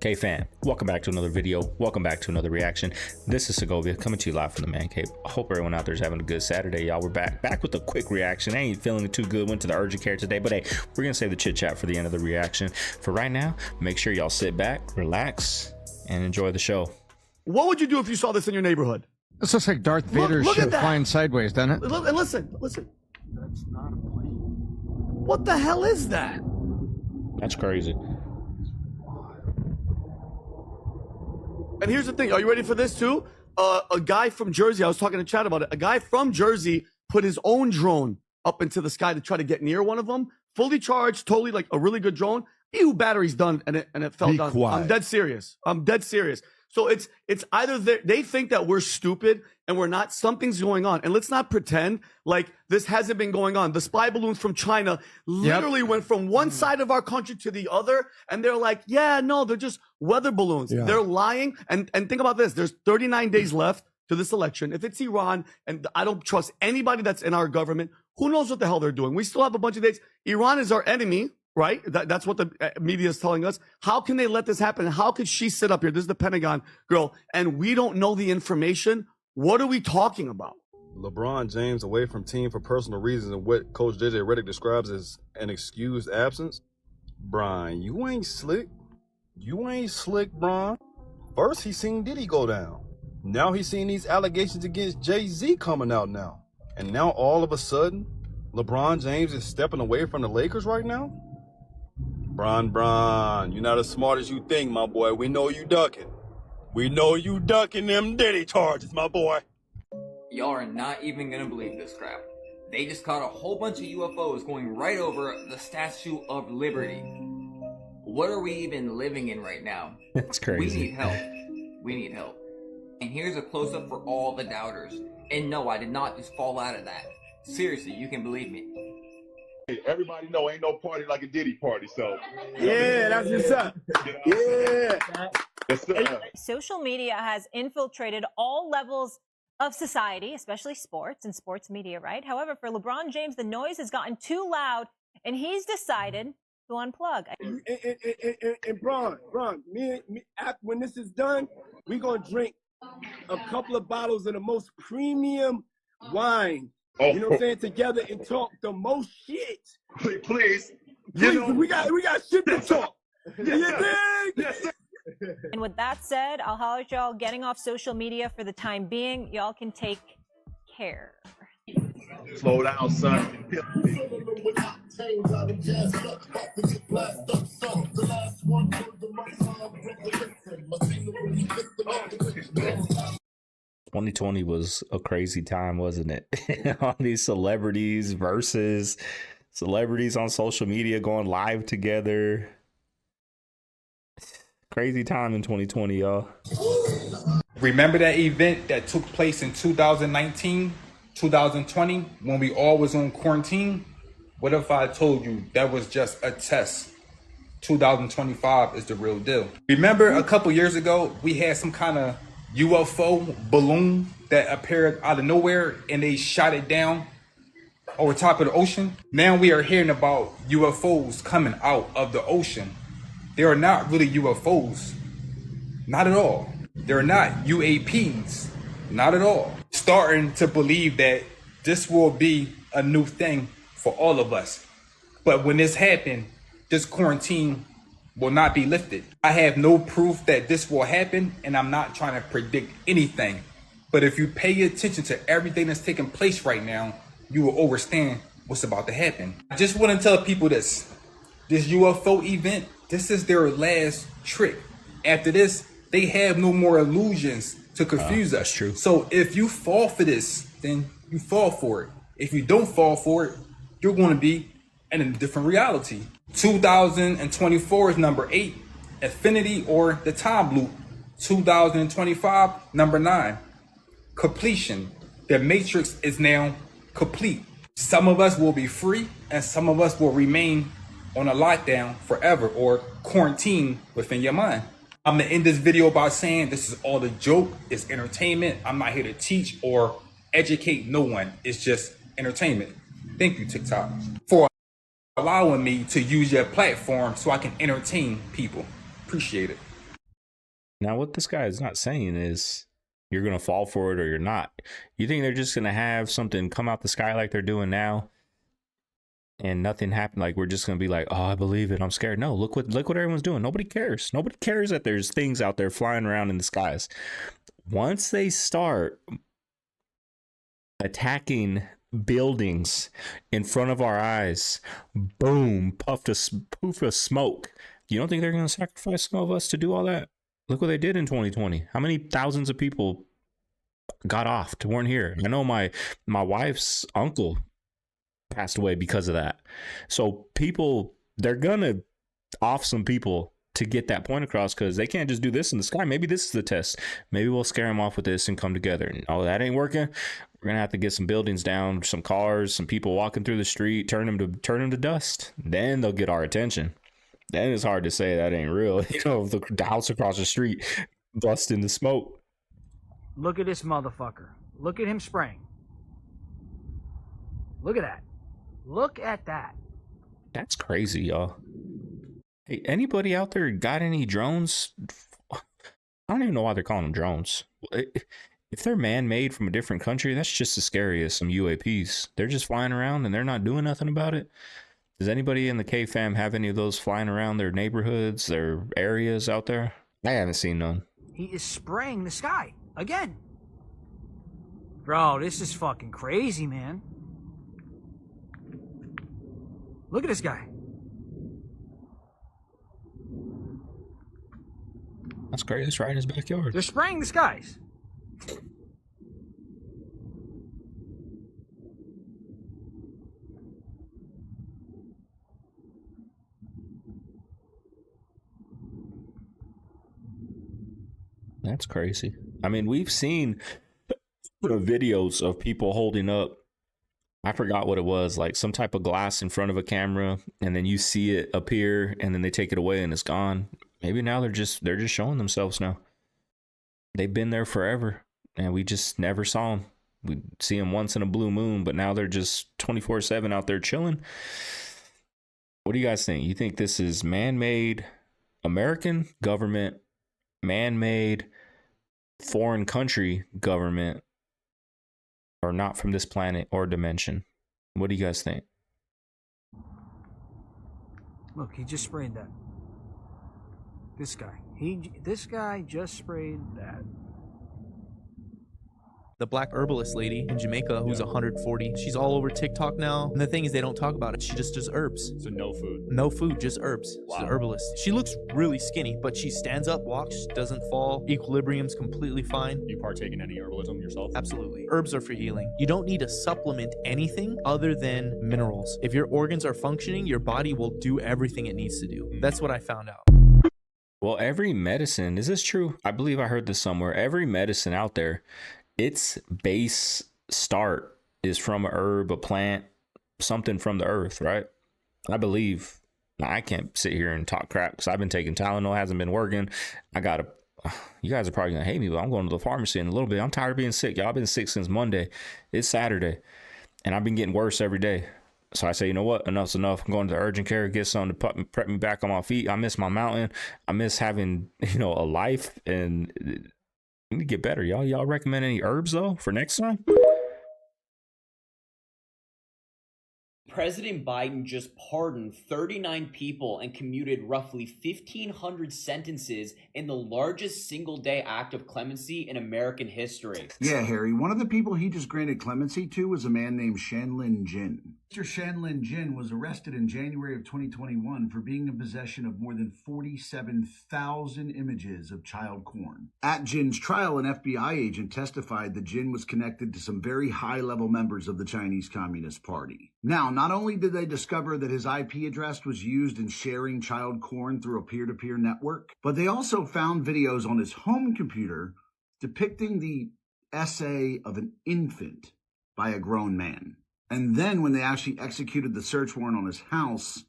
CaveFam, welcome back to another video. Welcome back to another reaction. This is Segovia coming to you live from the Man Cave. I hope everyone out there is having a good Saturday, y'all. We're back with a quick reaction. I ain't feeling too good. Went to the urgent care today, but hey, we're gonna save the chit chat for the end of the reaction. For right now, make sure y'all sit back, relax, and enjoy the show. What would you do if you saw this in your neighborhood? This looks like Darth Vader's ship flying sideways, doesn't it? And listen. That's not a plane. What the hell is that? That's crazy. And here's the thing. Are you ready for this too? A guy from Jersey, I was talking to Chad about it. A guy from Jersey put his own drone up into the sky to try to get near one of them. Fully charged, totally like a really good drone. Ew, battery's done, and it fell down. Quiet. I'm dead serious. So it's either they think that we're stupid and we're not. Something's going on, and let's not pretend like this hasn't been going on. The spy balloons from China literally went from one side of our country to the other, and they're like, yeah, no, they're just weather balloons. Yeah. They're lying. And think about this: there's 39 days left to this election. If it's Iran, and I don't trust anybody that's in our government, who knows what the hell they're doing? We still have a bunch of days. Iran is our enemy. Right? That's what the media is telling us. How can they let this happen? How could she sit up here? This is the Pentagon girl, and we don't know the information. What are we talking about? LeBron James away from team for personal reasons and what Coach JJ Redick describes as an excused absence. Brian, you ain't slick. You ain't slick, Brian. First, he seen Diddy go down. Now he's seen these allegations against Jay-Z coming out now. And now all of a sudden, LeBron James is stepping away from the Lakers right now? Bron, you're not as smart as you think, my boy. We know you ducking. We know you ducking them Diddy charges, my boy. Y'all are not even gonna believe this crap. They just caught a whole bunch of UFOs going right over the Statue of Liberty. What are we even living in right now? That's crazy. We need help. We need help. And here's a close-up for all the doubters. And no, I did not just fall out of that. Seriously, you can believe me. Everybody know ain't no party like a Diddy party, so. Yeah, that's what's up. Yeah. Social media has infiltrated all levels of society, especially sports and sports media, right? However, for LeBron James, the noise has gotten too loud, and he's decided to unplug. And Bron, me, when this is done, we're going to drink a couple of bottles of the most premium wine. You know what I'm saying? Together and talk the most shit. Please. You know, we got shit to talk. Yes, And with that said, I'll holler at y'all getting off social media for the time being. Y'all can take care. Slow down, son. 2020 was a crazy time, wasn't it? All these celebrities versus celebrities on social media going live together. Crazy time in 2020, y'all. Remember that event that took place in 2019, 2020, when we all was on quarantine? What if I told you that was just a test? 2025 is the real deal. Remember a couple years ago, we had some kind of UFO balloon that appeared out of nowhere and they shot it down over top of the ocean? Now we are hearing about UFOs coming out of the ocean. They are not really UFOs. Not at all. They're not UAPs. Not at all. Starting to believe that this will be a new thing for all of us. But when this happened, this quarantine will not be lifted. I have no proof that this will happen, and I'm not trying to predict anything. But if you pay attention to everything that's taking place right now, you will understand what's about to happen. I just want to tell people this UFO event, this is their last trick. After this, they have no more illusions to confuse us. That's true. So if you fall for this, then you fall for it. If you don't fall for it, you're going to be in a different reality. 2024 is number 8, infinity or the time loop. 2025, number 9, completion. The matrix is now complete. Some of us will be free and some of us will remain on a lockdown forever or quarantine within your mind. I'm gonna end this video by saying this is all a joke. It's entertainment. I'm not here to teach or educate no one. It's just entertainment. Thank you, TikTok, for allowing me to use your platform so I can entertain people. Appreciate it. Now, what this guy is not saying is you're going to fall for it or you're not. You think they're just going to have something come out the sky like they're doing now and nothing happen? Like we're just going to be like, oh, I believe it, I'm scared. No, look what everyone's doing. Nobody cares. Nobody cares that there's things out there flying around in the skies. Once they start attacking buildings in front of our eyes, boom, poof of smoke. You don't think they're going to sacrifice some of us to do all that? Look what they did in 2020. How many thousands of people got off, weren't here? I know my wife's uncle passed away because of that. So people, they're going to off some people to get that point across, because they can't just do this in the sky. Maybe this is the test. Maybe we'll scare them off with this and come together. And oh, that ain't working. We're gonna have to get some buildings down, some cars, some people walking through the street, turn them to dust. Then they'll get our attention. Then it's hard to say that ain't real. You know, the house across the street bust into smoke. Look at this motherfucker. Look at him spraying. Look at that. Look at that. That's crazy, y'all. Hey, anybody out there got any drones? I don't even know why they're calling them drones. If they're man-made from a different country, that's just as scary as some UAPs. They're just flying around and they're not doing nothing about it. Does anybody in the CaveFam have any of those flying around their neighborhoods, their areas out there? I haven't seen none. He is spraying the sky again. Bro, this is fucking crazy, man. Look at this guy. That's crazy. It's right in his backyard. They're spraying the skies. That's crazy. I mean, we've seen videos of people holding up, I forgot what it was, like some type of glass in front of a camera, and then you see it appear and then they take it away and it's gone. Maybe now they're just showing themselves now. They've been there forever and we just never saw them. We see them once in a blue moon, but now they're just 24/7 out there chilling. What do you guys think? You think this is man-made American government, man-made foreign country government, or not from this planet or dimension? What do you guys think? Look, he just sprayed that. This guy just sprayed that. The black herbalist lady in Jamaica who's 140. She's all over TikTok now. And the thing is, they don't talk about it. She just does herbs. So no food? No food, just herbs. Wow. She's a herbalist. She looks really skinny, but she stands up, walks, doesn't fall. Equilibrium's completely fine. You partake in any herbalism yourself? Absolutely. Herbs are for healing. You don't need to supplement anything other than minerals. If your organs are functioning, your body will do everything it needs to do. That's what I found out. Well, every medicine, is this true? I believe I heard this somewhere. Every medicine out there, its base start is from a herb, a plant, something from the earth, right? I believe. Now, I can't sit here and talk crap because I've been taking Tylenol, hasn't been working. You guys are probably gonna hate me, but I'm going to the pharmacy in a little bit. I'm tired of being sick, y'all. I've been sick since Monday. It's Saturday, and I've been getting worse every day. So I say, you know what? Enough's enough. I'm going to the urgent care, get something to prep me back on my feet. I miss my mountain. I miss having, a life, and I need to get better, y'all. Y'all recommend any herbs though for next time? President Biden just pardoned 39 people and commuted roughly 1,500 sentences in the largest single-day act of clemency in American history. Yeah, Harry. One of the people he just granted clemency to was a man named Shanlin Jin. Mr. Shanlin Jin was arrested in January of 2021 for being in possession of more than 47,000 images of child porn. At Jin's trial, an FBI agent testified that Jin was connected to some very high-level members of the Chinese Communist Party. Now, not only did they discover that his IP address was used in sharing child porn through a peer-to-peer network, but they also found videos on his home computer depicting the essay of an infant by a grown man. And then when they actually executed the search warrant on his house,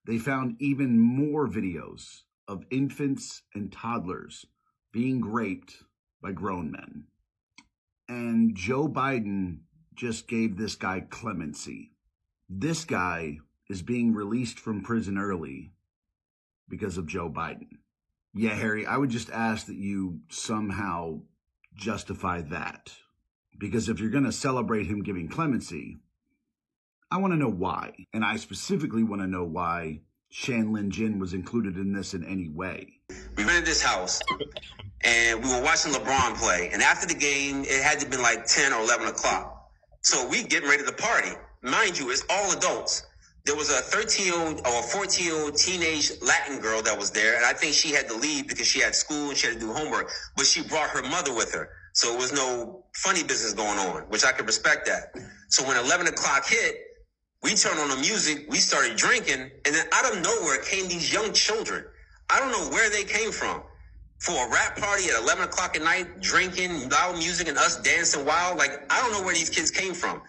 they found even more videos of infants and toddlers being raped by grown men. And Joe Biden just gave this guy clemency. This guy is being released from prison early because of Joe Biden. Yeah, Harry, I would just ask that you somehow justify that. Because if you're going to celebrate him giving clemency, I want to know why. And I specifically want to know why Shanlin Jin was included in this in any way. We rented this house and we were watching LeBron play. And after the game, it had to be like 10 or 11 o'clock. So we getting ready to party. Mind you, it's all adults. There was a 13-year-old or a 14-year-old teenage Latin girl that was there. And I think she had to leave because she had school and she had to do homework. But she brought her mother with her. So it was no funny business going on, which I could respect that. So when 11 o'clock hit, we turned on the music, we started drinking, and then out of nowhere came these young children. I don't know where they came from. For a rap party at 11 o'clock at night, drinking, loud music, and us dancing wild, like, I don't know where these kids came from.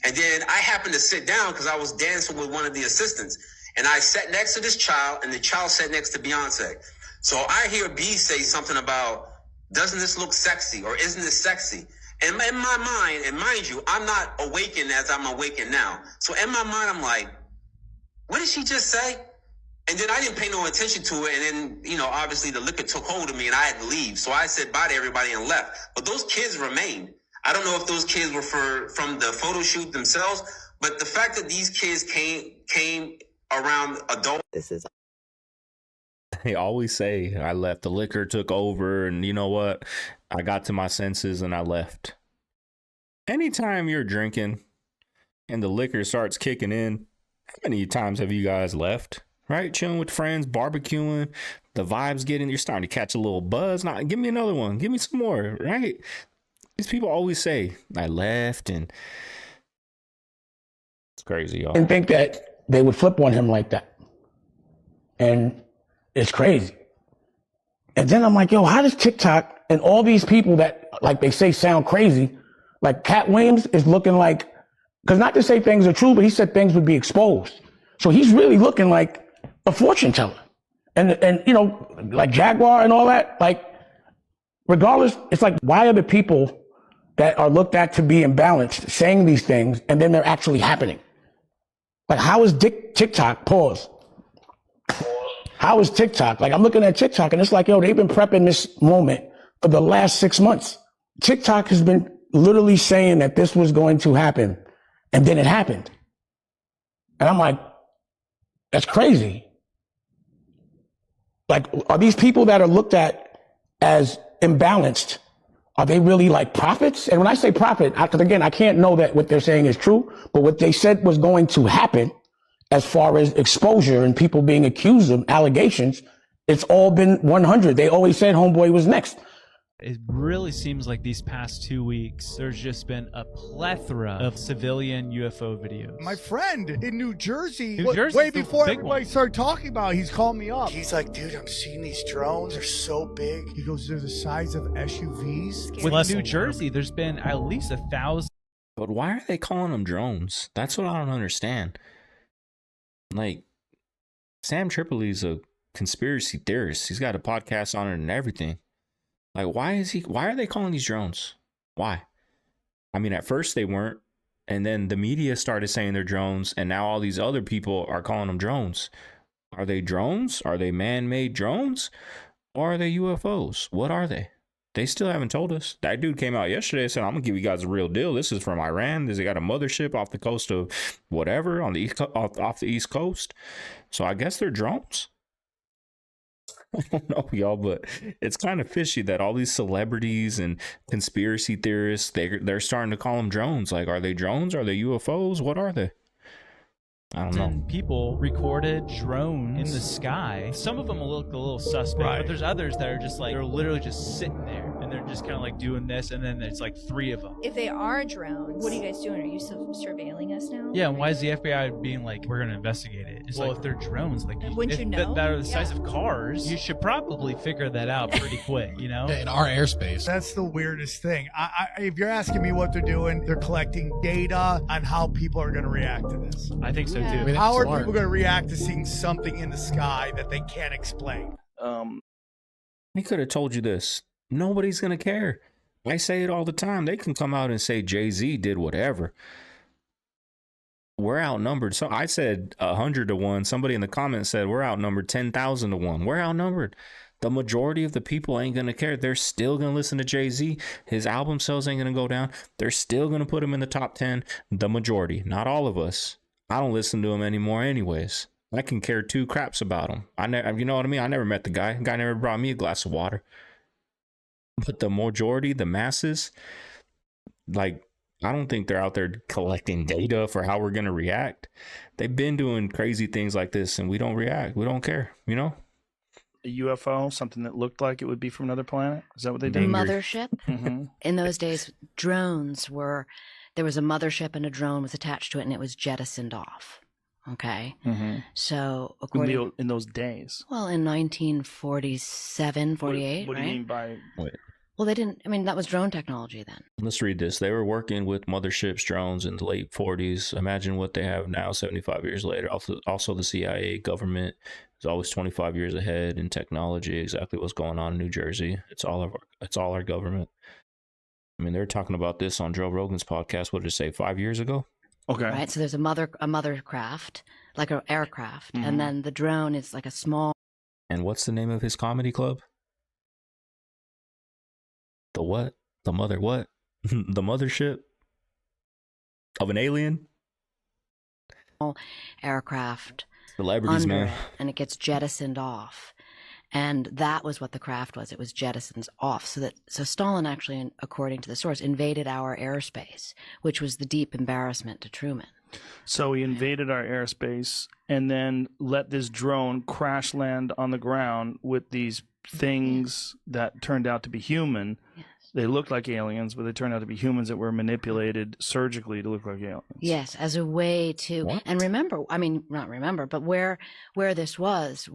And then I happened to sit down because I was dancing with one of the assistants. And I sat next to this child, and the child sat next to Beyonce. So I hear B say something about, doesn't this look sexy, or isn't this sexy? And in my mind, and mind you, I'm not awakened as I'm awakened now. So in my mind, I'm like, what did she just say? And then I didn't pay no attention to it. And then, obviously the liquor took hold of me and I had to leave. So I said bye to everybody and left. But those kids remained. I don't know if those kids were from the photo shoot themselves, but the fact that these kids came around adults. They always say, I left, the liquor took over, and you know what? I got to my senses and I left. Anytime you're drinking and the liquor starts kicking in, how many times have you guys left? Right? Chilling with friends, barbecuing, the vibes getting, you're starting to catch a little buzz. Now, give me another one. Give me some more, right? These people always say, I left, and it's crazy, y'all. And think that they would flip on him like that. And it's crazy. And then I'm like, yo, how does TikTok and all these people that, like they say, sound crazy, like Cat Williams is looking like, because not to say things are true, but he said things would be exposed. So he's really looking like a fortune teller. And like Jaguar and all that, like, regardless, it's like, why are the people that are looked at to be imbalanced saying these things and then they're actually happening? Like, how is TikTok, pause. How is TikTok? Like, I'm looking at TikTok and it's like, yo, they've been prepping this moment for the last 6 months. TikTok has been literally saying that this was going to happen, and then it happened. And I'm like, that's crazy. Like, are these people that are looked at as imbalanced, are they really like prophets? And when I say prophet, because again, I can't know that what they're saying is true, but what they said was going to happen as far as exposure and people being accused of allegations, it's all been 100. They always said Homeboy was next. It really seems like these past 2 weeks, there's just been a plethora of civilian UFO videos. My friend in New Jersey, Jersey's way the before big everybody one. started talking about it, he's called me up. He's like, dude, I'm seeing these drones. They're so big. He goes, they're the size of SUVs. With New Jersey, there's been at least 1,000. But why are they calling them drones? That's what I don't understand. Like, Sam Tripoli's a conspiracy theorist. He's got a podcast on it and everything. Like, why are they calling these drones? Why? I mean, at first they weren't, and then the media started saying they're drones, and now all these other people are calling them drones. Are they drones? Are they man-made drones? Or are they UFOs? What are they? They still haven't told us. That dude came out yesterday and said, I'm gonna give you guys a real deal. This is from Iran. They got a mothership off the coast of whatever on the off the East Coast. So I guess they're drones. I don't know, y'all, but it's kind of fishy that all these celebrities and conspiracy theorists, they're starting to call them drones. Like, are they drones? Are they UFOs? What are they? I don't know. People recorded drones in the sky. Some of them look a little suspect, but there's others that are just like, they're literally just sitting there and they're just kind of like doing this, and then there's like 3 of them. If they are drones, what are you guys doing? Are you surveilling us now? Yeah, and why is the FBI being like, we're going to investigate it? It's if they're drones, like, wouldn't you know? That are the size of cars, you should probably figure that out pretty quick, you know? In our airspace. That's the weirdest thing. If you're asking me what they're doing, they're collecting data on how people are going to react to this. I think so too. I mean, how are people going to react to seeing something in the sky that they can't explain? He could have told you this. Nobody's going to care. I say it all the time. They can come out and say Jay-Z did whatever. We're outnumbered. So I said 100 to 1. Somebody in the comments said we're outnumbered 10,000 to 1. We're outnumbered. The majority of the people ain't gonna care. They're still gonna listen to Jay-Z. His album sales ain't gonna go down. They're still gonna put him in the top 10. The majority, not all of us. I don't listen to him anymore anyways. I can care two craps about him. You know what I mean? I never met the guy. The guy never brought me a glass of water. But the majority, the masses, like, I don't think they're out there collecting data for how we're going to react. They've been doing crazy things like this, and we don't react. We don't care, you know? A UFO, something that looked like it would be from another planet? Is that what they did? The mothership? Mm-hmm. In those days, drones were, there was a mothership and a drone was attached to it, and it was jettisoned off. Okay? Mm-hmm. So, according... In those days? Well, in 1947, 48, What do right? you mean by... Wait. Well, they didn't, I mean, that was drone technology then. Let's read this. They were working with motherships, drones in the late 40s. Imagine what they have now, 75 years later. Also the CIA government is always 25 years ahead in technology, exactly what's going on in New Jersey. It's all our government. I mean, they're talking about this on Joe Rogan's podcast. What did it say, 5 years ago? Okay. Right, so there's a mother craft, like an aircraft, and then the drone is like a small... And what's the name of his comedy club? The what? The mother what? The mothership of an alien? Aircraft. Celebrities, man. And it gets jettisoned off. And that was what the craft was. It was jettisoned off. So Stalin actually, according to the source, invaded our airspace, which was the deep embarrassment to Truman. So he invaded our airspace and then let this drone crash land on the ground with these things that turned out to be human. Yes. They looked like aliens, but they turned out to be humans that were manipulated surgically to look like aliens. Yes, as a way to... What? And remember, I mean, not remember, but where this was,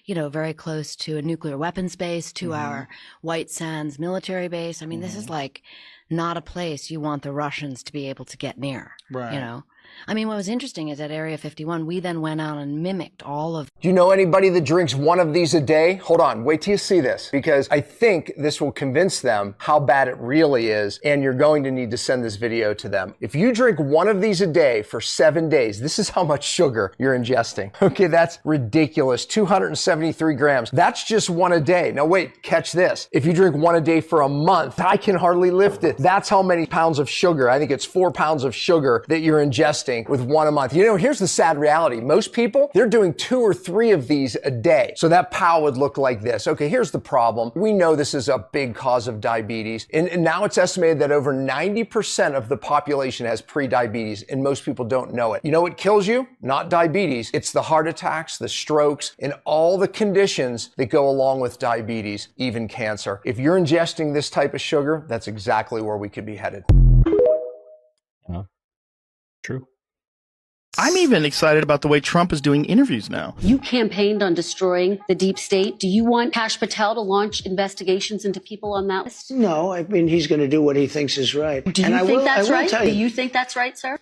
you know, very close to a nuclear weapons base, to our White Sands military base. I mean, this is like not a place you want the Russians to be able to get near, Right. you know? I mean, what was interesting is at Area 51, we then went out and mimicked all of... Do you know anybody that drinks one of these a day? Hold on, wait till you see this, because I think this will convince them how bad it really is, and you're going to need to send this video to them. If you drink one of these a day for 7 days, this is how much sugar you're ingesting. Okay, that's ridiculous. 273 grams. That's just one a day. Now wait, catch this. If you drink one a day for a month, I can hardly lift it. That's how many pounds of sugar. I think it's 4 pounds of sugar that you're ingesting with one a month. You know, here's the sad reality. Most people, they're doing 2 or 3 of these a day. So that POW would look like this. Okay, here's the problem. We know this is a big cause of diabetes. And now it's estimated that over 90% of the population has pre-diabetes, and most people don't know it. You know what kills you? Not diabetes. It's the heart attacks, the strokes, and all the conditions that go along with diabetes, even cancer. If you're ingesting this type of sugar, that's exactly where we could be headed. True. I'm even excited about the way Trump is doing interviews now. You campaigned on destroying the deep state. Do you want Kash Patel to launch investigations into people on that list? No, I mean, he's going to do what he thinks is right. Do you think that's right? Do you think that's right, sir?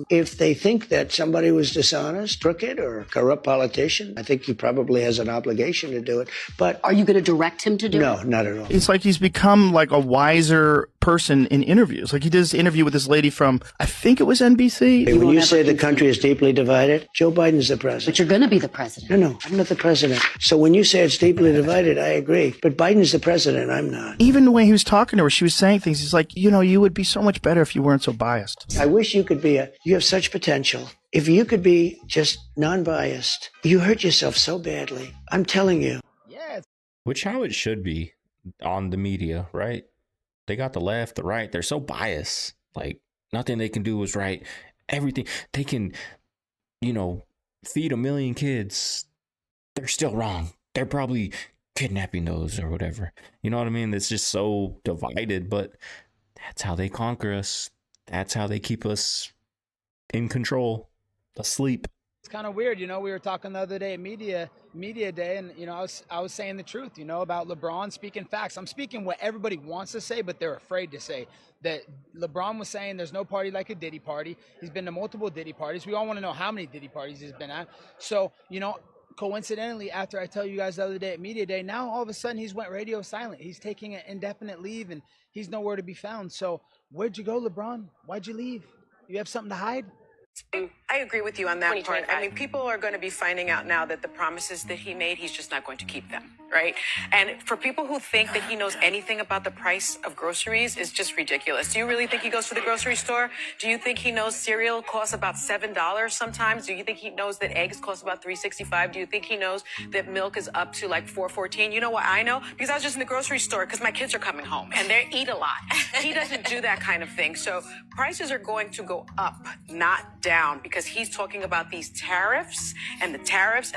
If they think that somebody was dishonest, crooked, or a corrupt politician, I think he probably has an obligation to do it. But are you going to direct him to do it? No, not at all. It's like he's become like a wiser person in interviews. Like he did this interview with this lady from, I think it was NBC. When you say the country is deeply divided, Joe Biden's the president. But you're going to be the president. No, I'm not the president. So when you say it's deeply divided, I agree. But Biden's the president, I'm not. Even the way he was talking to her, she was saying things. He's like, you know, you would be so much better if you weren't so biased. I wish you could be you have such potential. If you could be just non-biased, you hurt yourself so badly. I'm telling you. Which how it should be on the media, right? They got the left, the right. They're so biased. Like nothing they can do is right. Everything they can, you know, feed 1 million kids. They're still wrong. They're probably kidnapping those or whatever. You know what I mean? It's just so divided, but that's how they conquer us. That's how they keep us in control, asleep. It's kind of weird, you know. We were talking the other day at media day, and you know, I was saying the truth, you know, about LeBron speaking facts. I'm speaking what everybody wants to say, but they're afraid to say. That LeBron was saying there's no party like a Diddy party. He's been to multiple Diddy parties. We all want to know how many Diddy parties he's been at. So, you know, coincidentally, after I tell you guys the other day at media day, now all of a sudden he's went radio silent. He's taking an indefinite leave, and he's nowhere to be found. So, where'd you go, LeBron? Why'd you leave? You have something to hide? I agree with you on that part. I mean, people are going to be finding out now that the promises that he made, he's just not going to keep them, right? And for people who think that he knows anything about the price of groceries is just ridiculous. Do you really think he goes to the grocery store? Do you think he knows cereal costs about $7 sometimes? Do you think he knows that eggs cost about $3.65? Do you think he knows that milk is up to like $4.14? You know what I know? Because I was just in the grocery store because my kids are coming home and they eat a lot. He doesn't do that kind of thing. So prices are going to go up, not down, because he's talking about these tariffs and the tariffs,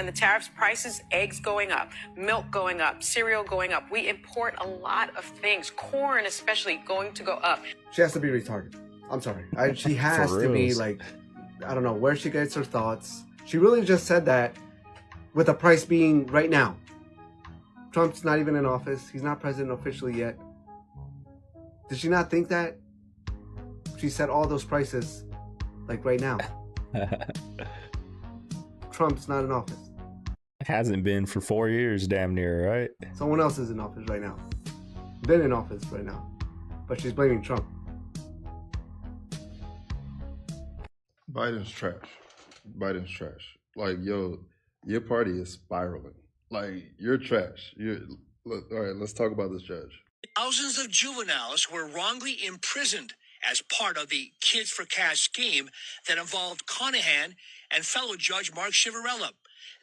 prices, eggs going up, milk going up, cereal going up. We import a lot of things, corn especially, going to go up. She has to be retarded. I'm sorry. She has to be like, I don't know where she gets her thoughts. She really just said that with the price being right now. Trump's not even in office. He's not president officially yet. Did she not think that? She set all those prices like right now. Trump's not in office. Hasn't been for 4 years, damn near, right? Someone else is in office right now. Been in office right now. But she's blaming Trump. Biden's trash. Biden's trash. Like, yo, your party is spiraling. Like, you're trash. All right, let's talk about this judge. Thousands of juveniles were wrongly imprisoned as part of the Kids for Cash scheme that involved Conahan and fellow Judge Mark Civarella.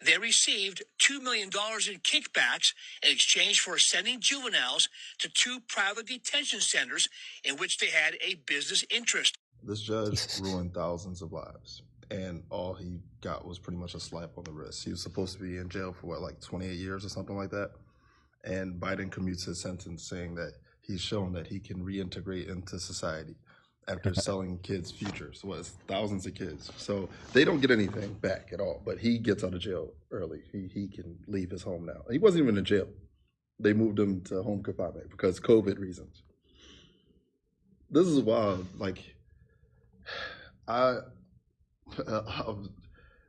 They received $2 million in kickbacks in exchange for sending juveniles to 2 private detention centers in which they had a business interest. This judge ruined thousands of lives, and all he got was pretty much a slap on the wrist. He was supposed to be in jail for, what, like 28 years or something like that? And Biden commutes his sentence saying that he's shown that he can reintegrate into society after selling kids' futures. So it's thousands of kids. So they don't get anything back at all, but he gets out of jail early. He can leave his home now. He wasn't even in jail. They moved him to home confinement because COVID reasons. This is wild. Like,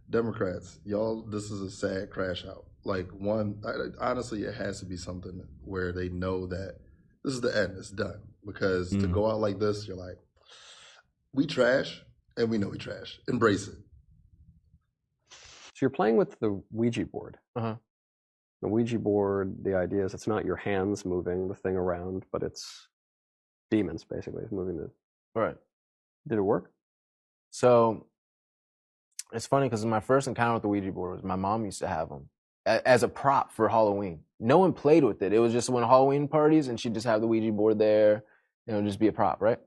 Democrats, y'all, this is a sad crash out. Like, honestly, it has to be something where they know that this is the end, it's done. Because to go out like this, you're like, we trash, and we know we trash. Embrace it. So you're playing with the Ouija board. The Ouija board, the idea is it's not your hands moving the thing around, but it's demons, basically. It's moving the... Right. Did it work? So it's funny because my first encounter with the Ouija board was my mom used to have them as a prop for Halloween. No one played with it. It was just when Halloween parties, and she'd just have the Ouija board there. It would just be a prop, right?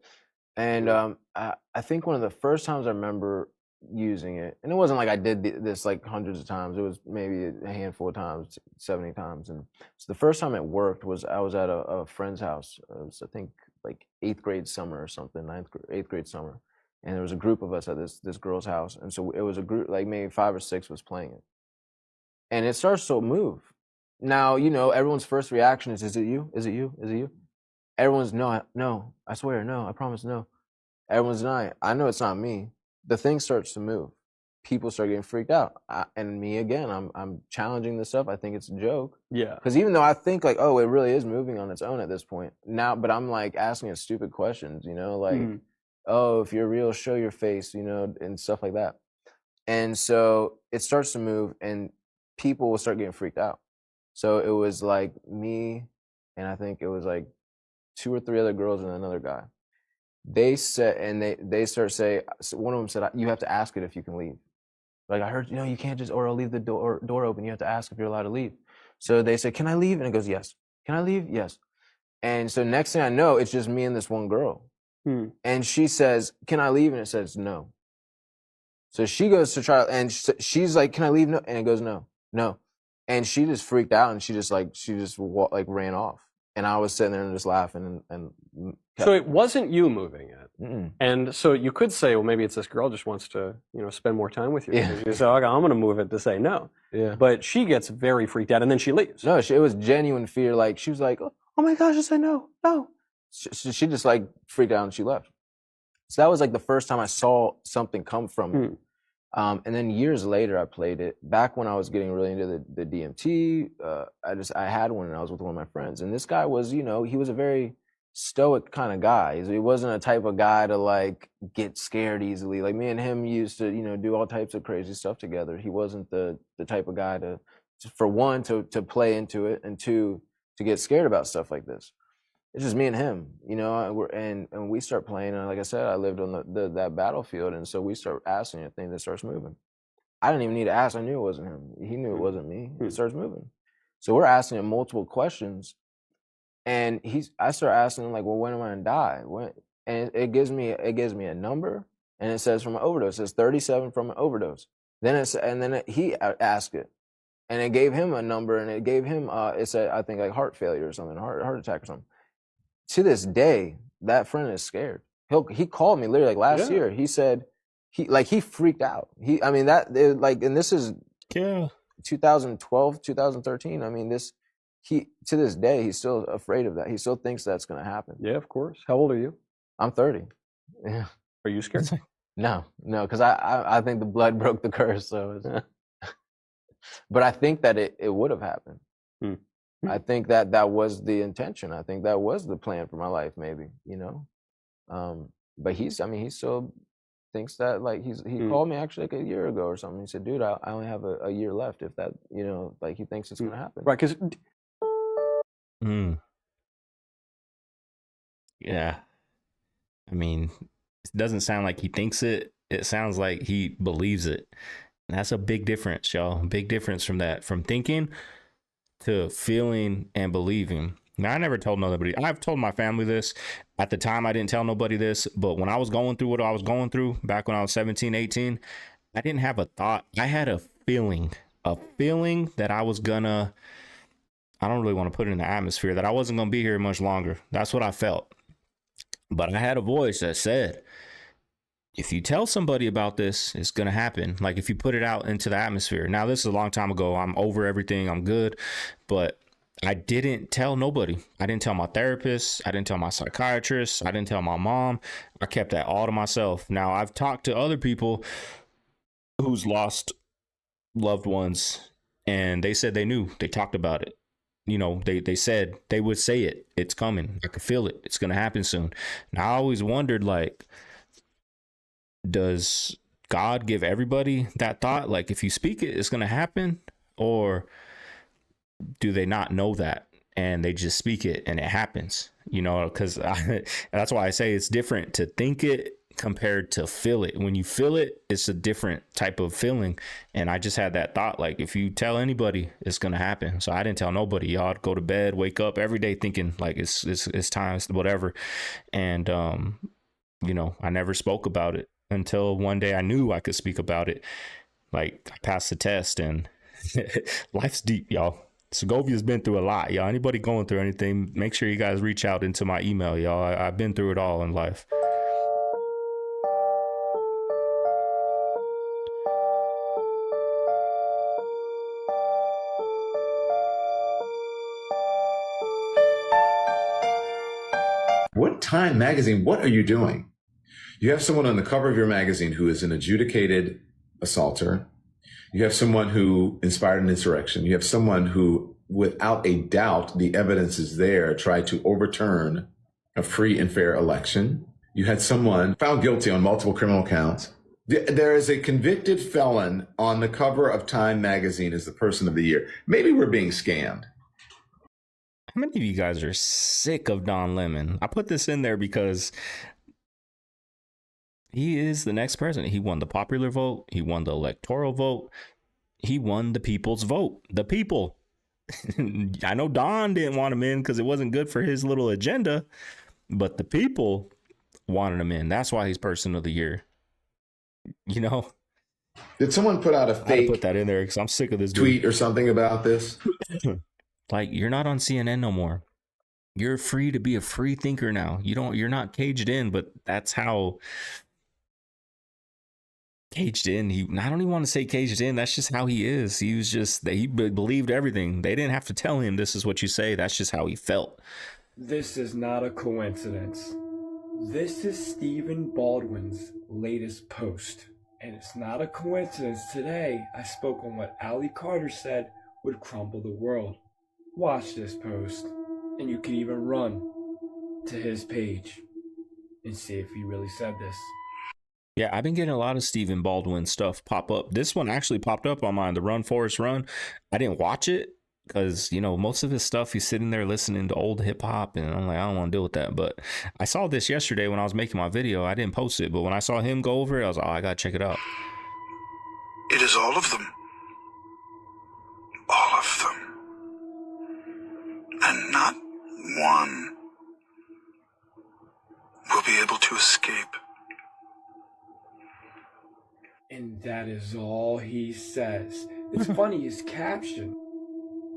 And I think one of the first times I remember using it, and it wasn't like I did this like hundreds of times. It was maybe a handful of times, 70 times. And so the first time it worked was I was at a friend's house. It was, I think, like 8th grade summer or something, 8th grade summer. And there was a group of us at this girl's house. And so it was a group, like maybe 5 or 6 was playing it. And it starts to move. Now, you know, everyone's first reaction is it you? Is it you? Is it you? Everyone's, no, I swear, no, I promise, no. Everyone's denying. I know it's not me. The thing starts to move. People start getting freaked out. And me again, I'm challenging this stuff. I think it's a joke. Yeah. Because even though I think like, oh, it really is moving on its own at this point. Now, but I'm like asking it stupid questions, you know, like, oh, if you're real, show your face, you know, and stuff like that. And so it starts to move and people will start getting freaked out. So it was like me, and I think it was like 2 or 3 other girls and another guy. They said, and they start saying, one of them said, you have to ask it if you can leave. Like, I heard, you know, you can't just, or I'll leave the door open. You have to ask if you're allowed to leave. So they said, can I leave? And it goes, yes. Can I leave? Yes. And so next thing I know, it's just me and this one girl. And she says, can I leave? And it says, no. So she goes to try, and she's like, can I leave? No. And it goes, no. And she just freaked out, and she just ran off. And I was sitting there and just laughing and so it wasn't you moving it. And so you could say, well, maybe it's this girl just wants to, you know, spend more time with you. Yeah. You say, okay, I'm going to move it to say no. Yeah. But she gets very freaked out, and then she leaves. No, it was genuine fear. Like, she was like, oh my gosh, I said no. She just like freaked out and she left. So that was like the first time I saw something come from it. And then years later, I played it. Back when I was getting really into the DMT, I had one and I was with one of my friends. And this guy was, you know, he was a very stoic kind of guy. He wasn't a type of guy to like get scared easily. Like me and him used to, you know, do all types of crazy stuff together. He wasn't the type of guy to for one, to play into it, and two, to get scared about stuff like this. It's just me and him, you know. And we start playing, and like I said, I lived on that battlefield, and so we start asking a thing that starts moving. I didn't even need to ask. I knew it wasn't him. He knew it wasn't me. It starts moving. So we're asking him multiple questions, and I start asking him like, well, when am I gonna die? When? And it gives me a number, and it says from an overdose. It says 37 from an overdose. Then he asked it, and it gave him a number, and it gave him it said, I think, like heart failure or something, heart attack or something. To this day, that friend is scared. He called me literally like last year. He said he freaked out. And this is 2012, 2013. I mean, to this day, he's still afraid of that. He still thinks that's going to happen. Yeah, of course. How old are you? I'm 30. Yeah. Are you scared? No, because I think the blood broke the curse. So, but I think that it would have happened. I think that was the intention. I think that was the plan for my life, maybe, you know. But he still thinks that, like, he called me actually like a year ago or something. He said, dude, I only have a year left, if that, you know, like, he thinks it's going to happen. Right, because... Yeah. I mean, it doesn't sound like he thinks it. It sounds like he believes it. And that's a big difference, y'all. Big difference from that. From thinking to feeling and believing. Now, I never told nobody. I've told my family this. At the time, I didn't tell nobody this. But when I was going through what I was going through back when I was 17, 18, I didn't have a thought. I had a feeling that I was gonna, I don't really want to put it in the atmosphere, that I wasn't going to be here much longer. That's what I felt. But I had a voice that said, if you tell somebody about this, it's going to happen. Like, if you put it out into the atmosphere. Now, this is a long time ago. I'm over everything. I'm good. But I didn't tell nobody. I didn't tell my therapist. I didn't tell my psychiatrist. I didn't tell my mom. I kept that all to myself. Now, I've talked to other people who's lost loved ones, and they said they knew. They talked about it. You know, they said they would say it. It's coming. I could feel it. It's going to happen soon. Now, I always wondered, like, does God give everybody that thought? Like, if you speak it, it's going to happen? Or do they not know that and they just speak it and it happens? You know, because that's why I say it's different to think it compared to feel it. When you feel it, it's a different type of feeling. And I just had that thought, like, if you tell anybody, it's going to happen. So I didn't tell nobody. Y'all, I'd go to bed, wake up every day thinking like it's time, it's whatever. And, you know, I never spoke about it until one day I knew I could speak about it. Like, I passed the test, and life's deep, y'all. Segovia's been through a lot, y'all. Anybody going through anything, make sure you guys reach out into my email, y'all. I've been through it all in life. What Time magazine? What are you doing? You have someone on the cover of your magazine who is an adjudicated assaulter. You have someone who inspired an insurrection. You have someone who, without a doubt, the evidence is there, tried to overturn a free and fair election. You had someone found guilty on multiple criminal counts. There is a convicted felon on the cover of Time magazine as the person of the year. Maybe we're being scammed. How many of you guys are sick of Don Lemon? I put this in there because he is the next president. He won the popular vote. He won the electoral vote. He won the people's vote. The people. I know Don didn't want him in because it wasn't good for his little agenda, but the people wanted him in. That's why he's person of the year. You know? Did someone put out a fake put that in there because I'm sick of this tweet or something about this? Like, you're not on CNN no more. You're free to be a free thinker now. You're not caged in, but that's how caged in I don't even want to say caged in. That's just how he is. He believed everything. They didn't have to tell him this is what you say. That's just how he felt. This is not a coincidence. This is Stephen Baldwin's latest post. And it's not a coincidence today I spoke on what Ali Carter said would crumble the world. Watch this post, and you can even run. to his page and see if he really said this. Yeah, I've been getting a lot of Stephen Baldwin stuff pop up. This one actually popped up on mine, the Run Forest Run. I didn't watch it because, you know, most of his stuff, he's sitting there listening to old hip hop, and I'm like, I don't want to deal with that. But I saw this yesterday when I was making my video. I didn't post it, but when I saw him go over it, I was like, oh, I got to check it out. It is all of them. All of them. And not one will be able to escape. And that is all he says. It's funny, his caption,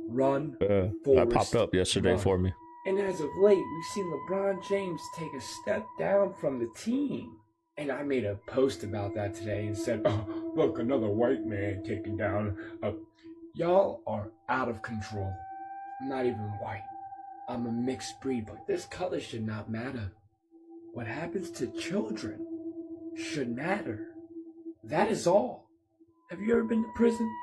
run, that popped up yesterday for me. And as of late, we've seen LeBron James take a step down from the team. And I made a post about that today and said, oh, look, another white man taking down. Y'all are out of control. I'm not even white. I'm a mixed breed, but this color should not matter. What happens to children should matter. That is all. Have you ever been to prison?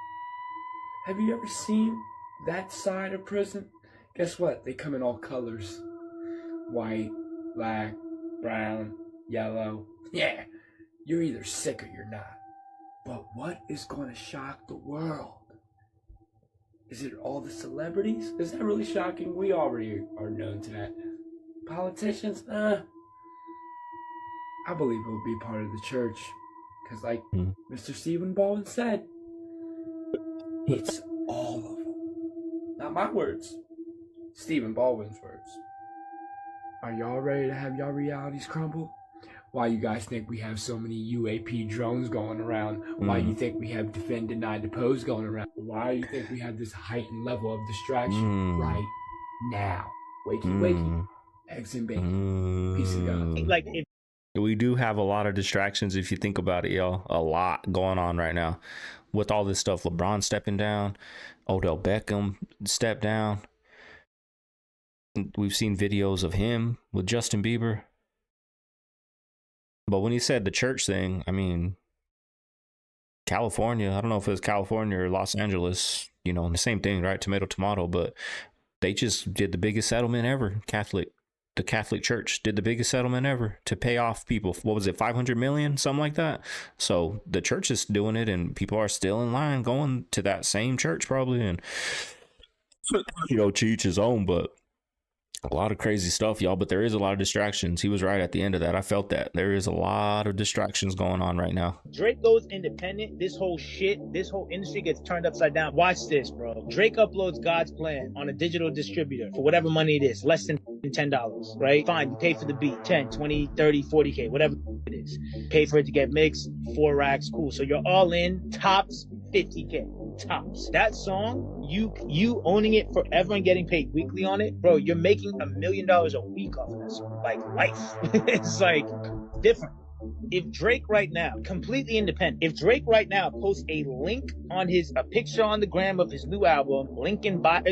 Have you ever seen that side of prison? Guess what? They come in all colors. White, black, brown, yellow. Yeah, you're either sick or you're not. But what is going to shock the world? Is it all the celebrities? Is that really shocking? We already are known to that. Politicians? I believe it will be part of the church. Because like Mr. Stephen Baldwin said, it's all of them. Not my words. Stephen Baldwin's words. Are y'all ready to have y'all realities crumble? Why you guys think we have so many UAP drones going around? Why you think we have defend, deny, depose going around? Why you think we have this heightened level of distraction right now? Wakey, wakey. Eggs and bacon. Peace of God. Like we do have a lot of distractions if you think about it, y'all. A lot going on right now with all this stuff. LeBron stepping down, Odell Beckham stepped down. We've seen videos of him with Justin Bieber. But when he said the church thing, I mean, California, I don't know if it was California or Los Angeles, you know, the same thing, right? Tomato, tomato, but they just did the biggest settlement ever. The Catholic Church did the biggest settlement ever to pay off people. What was it, 500 million, something like that? So the church is doing it, and people are still in line going to that same church probably, and, you know, to each his own, but a lot of crazy stuff, y'all. But there is a lot of distractions. He was right at the end of that. I felt that. There is a lot of distractions going on right now. Drake goes independent, this whole industry gets turned upside down. Watch this, bro. Drake uploads God's Plan on a digital distributor for whatever money it is, less than $10, right? Fine, you pay for the beat, 10, 20, 30, 40K, whatever it is. Pay for it to get mixed, 4 racks, cool. So you're all in, tops 50K. Tops. That song, you owning it forever and getting paid weekly on it, bro, you're making $1 million a week off of this. Like life. It's like different. If Drake right now, completely independent, if Drake right now posts a link on a picture on the gram of his new album, link in bio,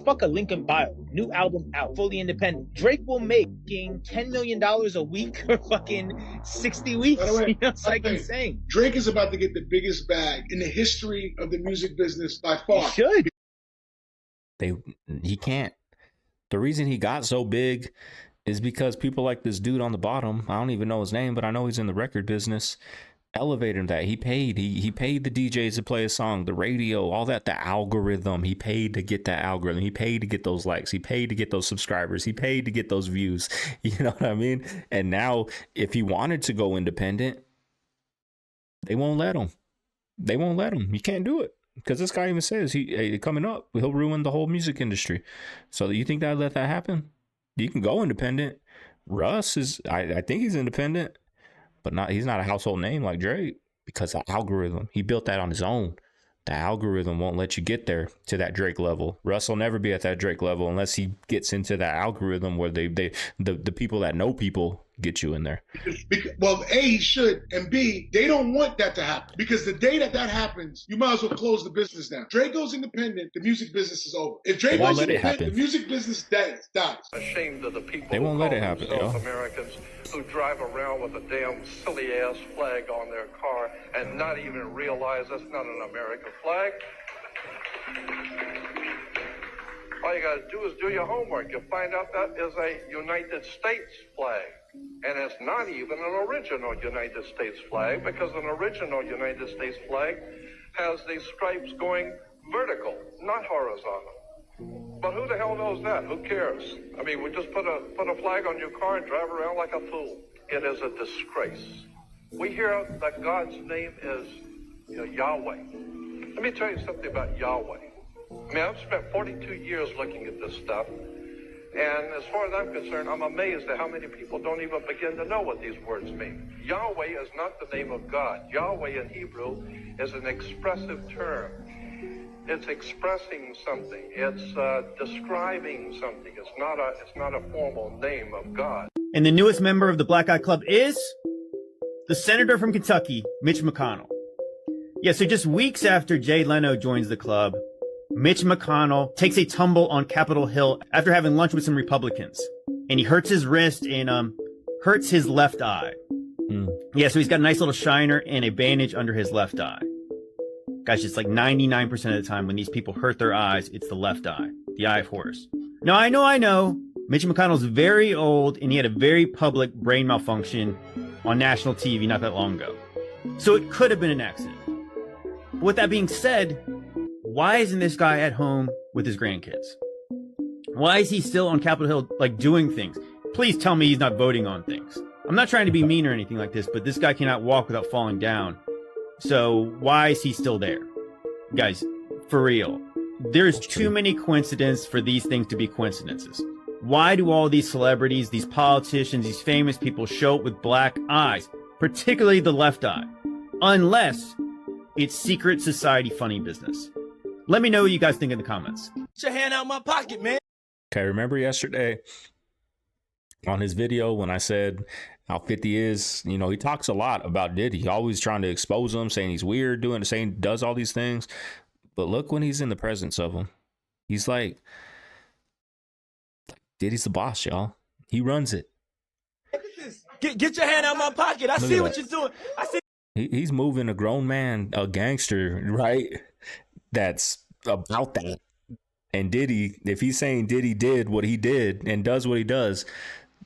fuck a link in bio, new album out, fully independent, Drake will make $10 million a week for fucking 60 weeks. By the way, you know, it's like insane. Drake is about to get the biggest bag in the history of the music business by far. He should. He can't. The reason he got so big is because people like this dude on the bottom, I don't even know his name, but I know he's in the record business, elevated him that. He paid the DJs to play a song, the radio, all that, the algorithm. He paid to get that algorithm. He paid to get those likes. He paid to get those subscribers. He paid to get those views. You know what I mean? And now if he wanted to go independent, they won't let him. They won't let him. You can't do it. Because this guy even says coming up, he'll ruin the whole music industry. So you think that let that happen? You can go independent. Russ is, I think he's independent, but he's not a household name like Drake because the algorithm, he built that on his own. The algorithm won't let you get there to that Drake level. Russ will never be at that Drake level unless he gets into that algorithm where the people that know people get you in there. Well, A, he should, and B, they don't want that to happen because the day that happens, you might as well close the business down. Drake goes independent, the music business is over. If Drake goes independent, the music business dies. Ashamed of the people they won't let it happen, yo. Americans who drive around with a damn silly ass flag on their car and not even realize that's not an American flag. All you got to do is do your homework. You'll find out that is a United States flag. And it's not even an original United States flag, because an original United States flag has these stripes going vertical, not horizontal. But who the hell knows that? Who cares? I mean, we just put a flag on your car and drive around like a fool. It is a disgrace. We hear that God's name is Yahweh. Let me tell you something about Yahweh. I mean, I've spent 42 years looking at this stuff. And as far as I'm concerned, I'm amazed at how many people don't even begin to know what these words mean. Yahweh is not the name of God. Yahweh in Hebrew is an expressive term. It's expressing something. It's describing something. It's not a formal name of God. And the newest member of the Black Eye Club is the senator from Kentucky, Mitch McConnell. Yeah, so just weeks after Jay Leno joins the club, Mitch McConnell takes a tumble on Capitol Hill after having lunch with some Republicans. And he hurts his wrist and hurts his left eye. Yeah, so he's got a nice little shiner and a bandage under his left eye. Guys, just like 99% of the time when these people hurt their eyes, it's the left eye, the eye of Horus. Now, I know. Mitch McConnell's very old and he had a very public brain malfunction on national TV not that long ago. So it could have been an accident. But with that being said, why isn't this guy at home with his grandkids? Why is he still on Capitol Hill, like, doing things? Please tell me he's not voting on things. I'm not trying to be mean or anything like this, but this guy cannot walk without falling down. So why is he still there? Guys, for real, there's too many coincidences for these things to be coincidences. Why do all these celebrities, these politicians, these famous people show up with black eyes, particularly the left eye? Unless it's secret society funny business. Let me know what you guys think in the comments. Get your hand out my pocket, man. Okay, remember yesterday on his video when I said how 50 is, he talks a lot about Diddy, always trying to expose him, saying he's weird, does all these things. But look when he's in the presence of him. He's like, Diddy's the boss, y'all. He runs it. Get your hand out my pocket. I see what you're doing. I see. He's moving a grown man, a gangster, right? That's about that. And Diddy, if he's saying Diddy did what he did and does what he does,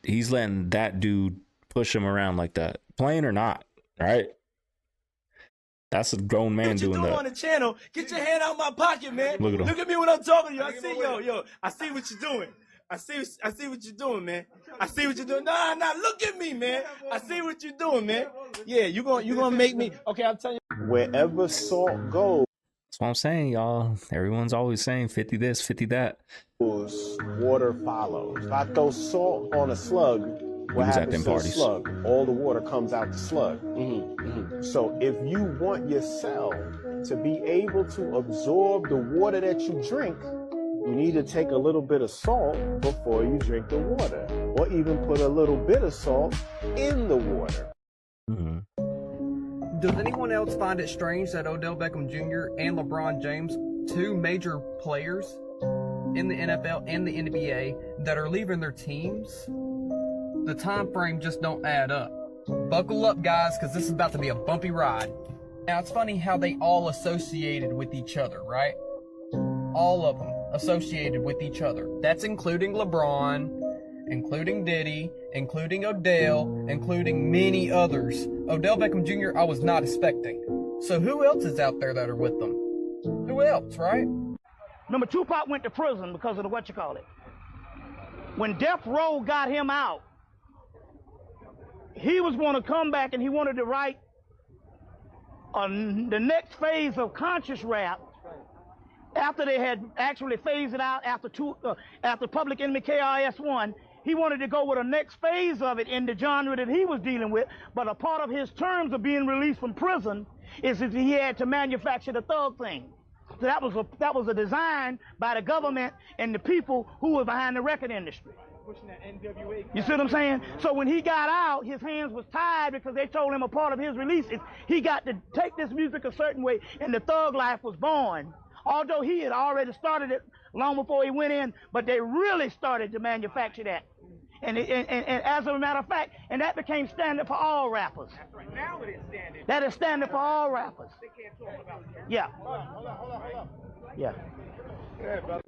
he's letting that dude push him around like that, playing or not, right? That's a grown man doing that. On the channel, get your hand out my pocket, man. Look at him. Look at me when I'm talking to you. I see, yo. I see what you're doing. I see what you're doing, man. I see what you're doing. Nah, look at me, man. I see what you're doing, man. Yeah, you gonna make me. Okay, I'm telling you. Wherever salt goes. That's what I'm saying, y'all. Everyone's always saying 50 this, 50 that. Water follows. If I throw salt on a slug, what happens to the slug? All the water comes out the slug. So if you want your cell to be able to absorb the water that you drink, you need to take a little bit of salt before you drink the water, or even put a little bit of salt in the water. Does anyone else find it strange that Odell Beckham Jr. and LeBron James, two major players in the NFL and the NBA, that are leaving their teams, the time frame just don't add up? Buckle up, guys, because this is about to be a bumpy ride. Now, it's funny how they all associated with each other, right? All of them associated with each other. That's including LeBron, including Diddy, including Odell, including many others. Odell Beckham Jr. I was not expecting. So who else is out there that are with them? Who else, right? Remember, Tupac went to prison because of the whatchamacallit. When Death Row got him out, he was going to come back and he wanted to write the next phase of conscious rap. After they had actually phased it out, after Public Enemy KRS-One, he wanted to go with the next phase of it in the genre that he was dealing with. But a part of his terms of being released from prison is that he had to manufacture the thug thing. So that was a design by the government and the people who were behind the record industry. You see what I'm saying? So when he got out, his hands was tied because they told him a part of his release is he got to take this music a certain way, and the thug life was born. Although he had already started it long before he went in, but they really started to manufacture that. And as a matter of fact, and that became standard for all rappers. That's right. Now it is standard. That is standard for all rappers. They can't talk about that. Yeah. Hold on. Yeah.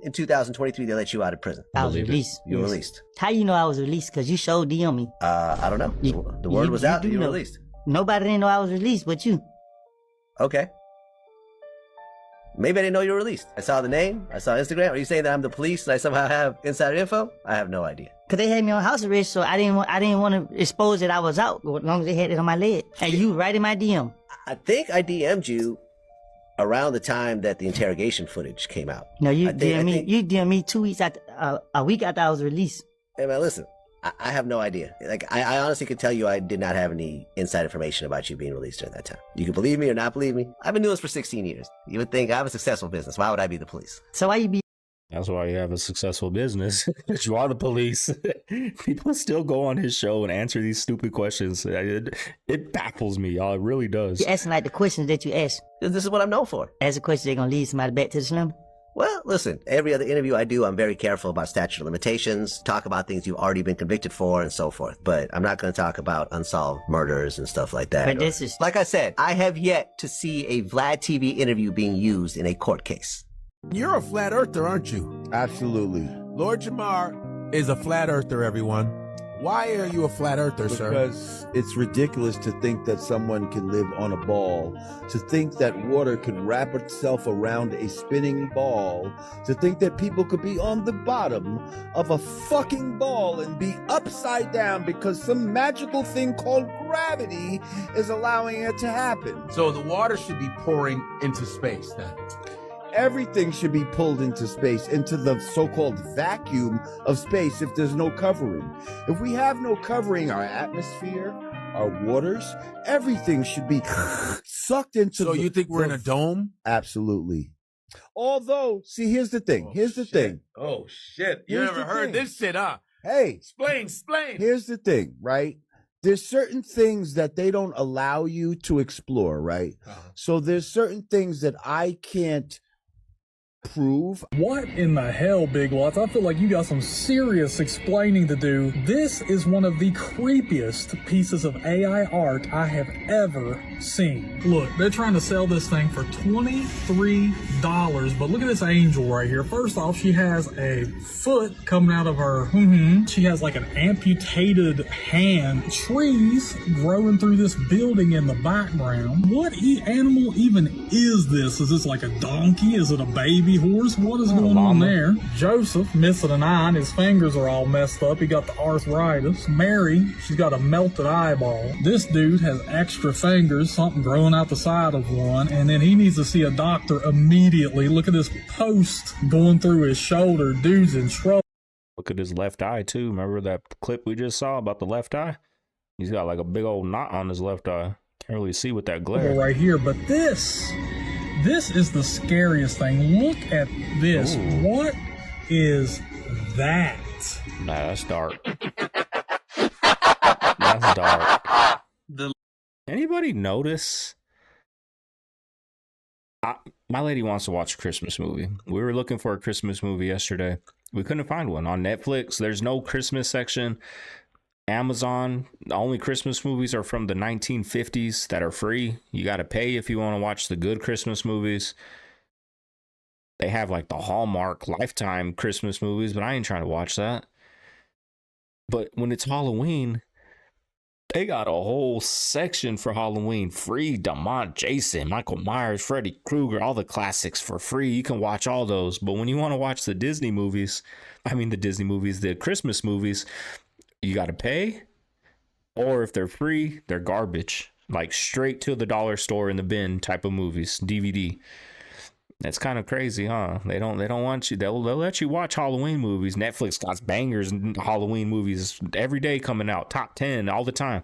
In 2023, they let you out of prison. I was released. You were released. How you know I was released? Because you showed DM me. I don't know. The word was out that you were released. Nobody didn't know I was released but you. Okay. Maybe I didn't know you were released. I saw the name. I saw Instagram. Are you saying that I'm the police and I somehow have insider info? I have no idea. Cause they had me on house arrest, so I didn't want to expose that I was out as long as they had it on my leg. And you right in my DM. I think I DM'd you around the time that the interrogation footage came out. No, you DM'd me 2 weeks after, a week after I was released. Hey man, listen. I have no idea. Like, I honestly can tell you I did not have any inside information about you being released during that time. You can believe me or not believe me. I've been doing this for 16 years. You would think I have a successful business. Why would I be the police? So why you be... That's why you have a successful business. You are the police. People still go on his show and answer these stupid questions. It baffles me, y'all. It really does. You're asking like the questions that you ask. This is what I'm known for. Ask a question, they're going to lead somebody back to the slum. Well, listen, every other interview I do, I'm very careful about statute of limitations, talk about things you've already been convicted for and so forth. But I'm not going to talk about unsolved murders and stuff like that. But this is... Like I said, I have yet to see a Vlad TV interview being used in a court case. You're a flat earther, aren't you? Absolutely. Lord Jamar is a flat earther, everyone. Why are you a flat earther, sir? Because it's ridiculous to think that someone can live on a ball, to think that water could wrap itself around a spinning ball, to think that people could be on the bottom of a fucking ball and be upside down because some magical thing called gravity is allowing it to happen. So the water should be pouring into space then? Everything should be pulled into space, into the so-called vacuum of space if there's no covering. If we have no covering, our atmosphere, our waters, everything should be sucked into. So you think we're in a dome? Absolutely. Although, see, here's the thing. Here's the thing. Oh, shit. You never heard this shit, huh? Hey. Explain. Here's the thing, right? There's certain things that they don't allow you to explore, right? So there's certain things that I can't prove. What in the hell, Big Lots? I feel like you got some serious explaining to do. This is one of the creepiest pieces of AI art I have ever seen. Look, they're trying to sell this thing for $23, but look at this angel right here. First off, she has a foot coming out of her. She has like an amputated hand. Trees growing through this building in the background. What animal even is this? Is this like a donkey? Is it a baby horse? What is going on there? Joseph missing an eye and his fingers are all messed up. He got the arthritis. Mary, she's got a melted eyeball. This dude has extra fingers, something growing out the side of one, and then he needs to see a doctor immediately. Look at this post going through his shoulder. Dude's in trouble. Look at his left eye too. Remember that clip we just saw about the left eye? He's got like a big old knot on his left eye. Can't really see with that glare. Right here, but this is the scariest thing. Look at this. Ooh. What is that? Nah, that's dark. That's dark. Anybody notice? My lady wants to watch a Christmas movie. We were looking for a Christmas movie yesterday. We couldn't find one on Netflix. There's no Christmas section. Amazon, the only Christmas movies are from the 1950s that are free. You got to pay if you want to watch the good Christmas movies. They have like the Hallmark Lifetime Christmas movies, but I ain't trying to watch that. But when it's Halloween, they got a whole section for Halloween free. Demont, Jason, Michael Myers, Freddy Krueger, all the classics for free. You can watch all those. But when you want to watch the Disney movies, the Christmas movies, you got to pay, or if they're free, they're garbage. Like straight to the dollar store in the bin type of movies, DVD. That's kind of crazy, huh? They don't want you. They'll let you watch Halloween movies. Netflix got bangers and Halloween movies every day coming out, top 10 all the time.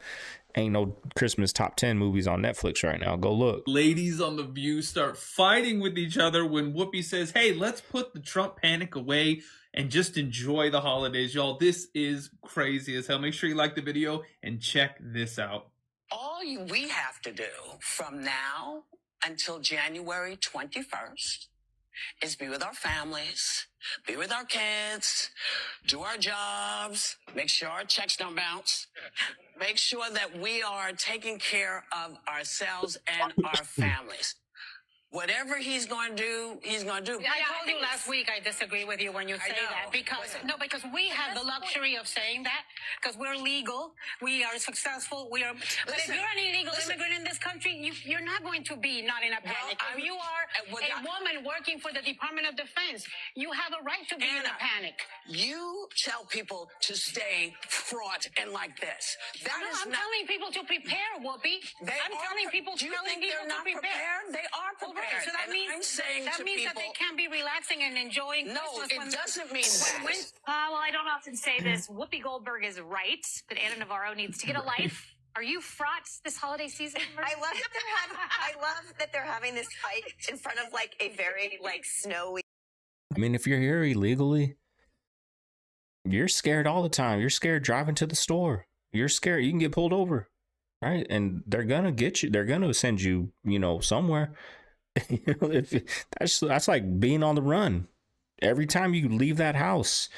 Ain't no Christmas top 10 movies on Netflix right now. Go look. Ladies on The View start fighting with each other when Whoopi says, "Hey, let's put the Trump panic away and just enjoy the holidays." Y'all, this is crazy as hell. Make sure you like the video and check this out. All we have to do from now until January 21st is be with our families, be with our kids, do our jobs, make sure our checks don't bounce, make sure that we are taking care of ourselves and our families. Whatever he's going to do, he's going to do. I told you last week I disagree with you when you say that because we have the luxury of saying that because we're legal, we are successful, but if you're an illegal immigrant in this country, you're not going to be not in a panic. If you are a woman working for the Department of Defense, you have a right to be in a panic. You tell people to stay fraught and like this. I'm telling people to prepare, Whoopi. I'm telling people to prepare. They are prepared. Right, so that means that they can't be relaxing and enjoying Christmas. No, it doesn't mean that. Well, I don't often say this. Whoopi Goldberg is right, but Anna Navarro needs to get a life. Are you fraught this holiday season? I love that they're having this fight in front of like a very like snowy. I mean, if you're here illegally, you're scared all the time. You're scared driving to the store. You're scared. You can get pulled over, right? And they're gonna get you. They're gonna send you, somewhere. That's like being on the run. Every time you leave that house,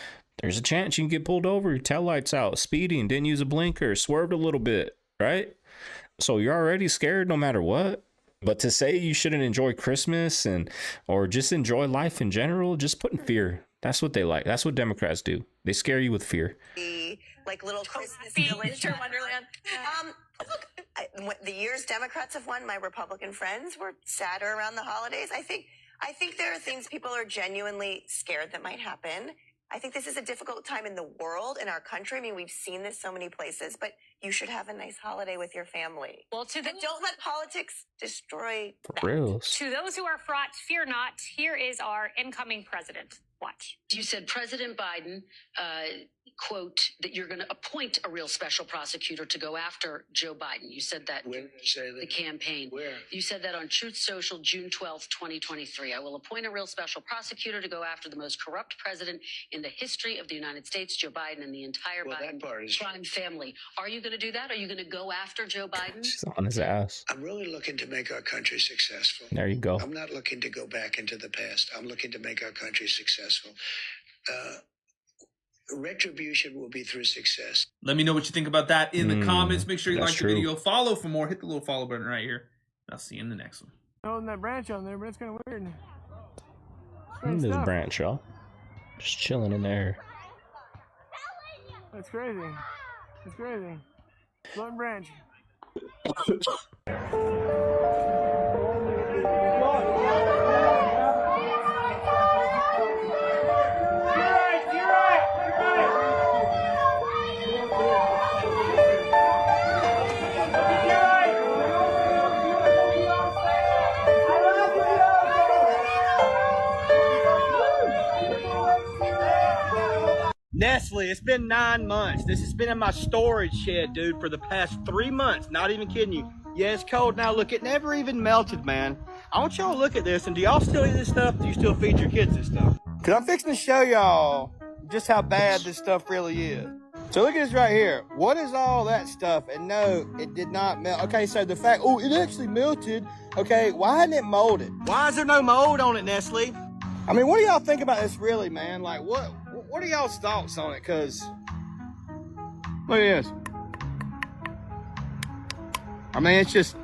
there's a chance you can get pulled over. Your tail lights out, speeding, didn't use a blinker, swerved a little bit, right? So you're already scared no matter what. But to say you shouldn't enjoy Christmas or just enjoy life in general, just putting fear. That's what they like. That's what Democrats do. They scare you with fear. Like little Christmas village Wonderland. Look, the years Democrats have won, my Republican friends were sadder around the holidays. I think there are things people are genuinely scared that might happen. I think this is a difficult time in the world, in our country. I mean, we've seen this so many places, but you should have a nice holiday with your family. Well, don't let politics destroy that. To those who are fraught, fear not. Here is our incoming president. Watch. You said President Biden, quote, that you're going to appoint a real special prosecutor to go after Joe Biden. You said that. When did you say that? The campaign. Where? You said that on Truth Social, June 12th, 2023. I will appoint a real special prosecutor to go after the most corrupt president in the history of the United States, Joe Biden, and the entire Biden crime family. Are you going to do that? Are you going to go after Joe Biden? She's on his ass. I'm really looking to make our country successful. There you go. I'm not looking to go back into the past. I'm looking to make our country successful. Retribution will be through success. Let me know what you think about that in the comments. Make sure you like the video, follow for more, hit the little follow button right here. I'll see you in the next one. Holding that branch on there, but it's kind of weird. This branch, y'all. Just chilling in there. That's crazy. It's crazy. Floating branch. Nestle, it's been 9 months. This has been in my storage shed, dude, for the past 3 months. Not even kidding you. Yeah, it's cold now. Look, it never even melted, man. I want y'all to look at this. And do y'all still eat this stuff? Do you still feed your kids this stuff? Because I'm fixing to show y'all just how bad this stuff really is. So look at this right here. What is all that stuff? And no, it did not melt. Okay, so the fact, oh, it actually melted. Okay, why hadn't it molded? Why is there no mold on it, Nestle? I mean, what do y'all think about this really, man? Like, what are y'all's thoughts on it? Because, look at this. I mean, it's just,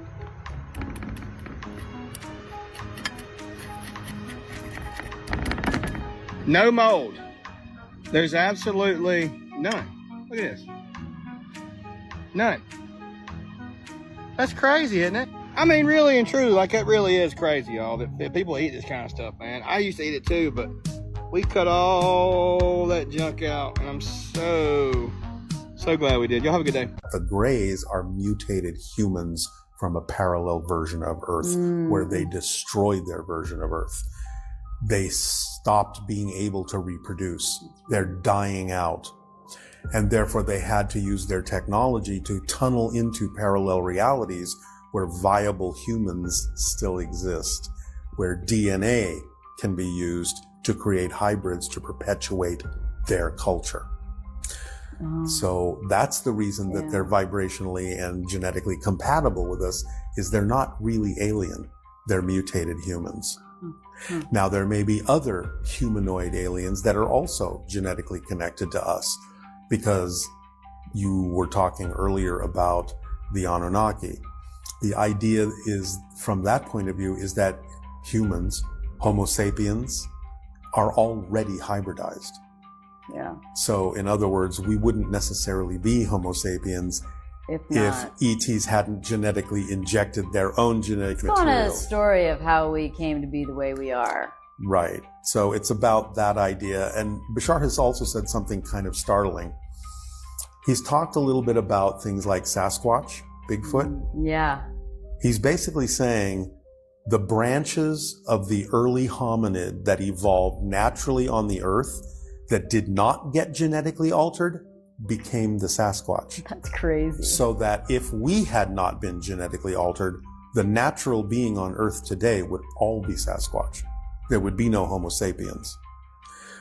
no mold. There's absolutely none. Look at this. None. That's crazy, isn't it? I mean, really and truly, like, that really is crazy, y'all, that people eat this kind of stuff, man. I used to eat it too, but we cut all that junk out, and I'm so glad we did. Y'all have a good day. The Greys are mutated humans from a parallel version of Earth, where they destroyed their version of Earth. They stopped being able to reproduce. They're dying out. And therefore, they had to use their technology to tunnel into parallel realities where viable humans still exist, where DNA can be used to create hybrids to perpetuate their culture. So that's the reason that they're vibrationally and genetically compatible with us, is they're not really alien. They're mutated humans. Now, there may be other humanoid aliens that are also genetically connected to us, because you were talking earlier about the Anunnaki. The idea is, from that point of view, is that humans, Homo sapiens, are already hybridized. Yeah. So, in other words, we wouldn't necessarily be Homo sapiens if ETs hadn't genetically injected their own genetic It's on a material. story of how we came to be the way we are. Right. So it's about that idea. And Bashar has also said something kind of startling. He's talked a little bit about things like Sasquatch, Bigfoot. Yeah. He's basically saying the branches of the early hominid that evolved naturally on the earth that did not get genetically altered became the Sasquatch. That's crazy. So that if we had not been genetically altered, the natural being on earth today would all be Sasquatch. There would be no Homo sapiens.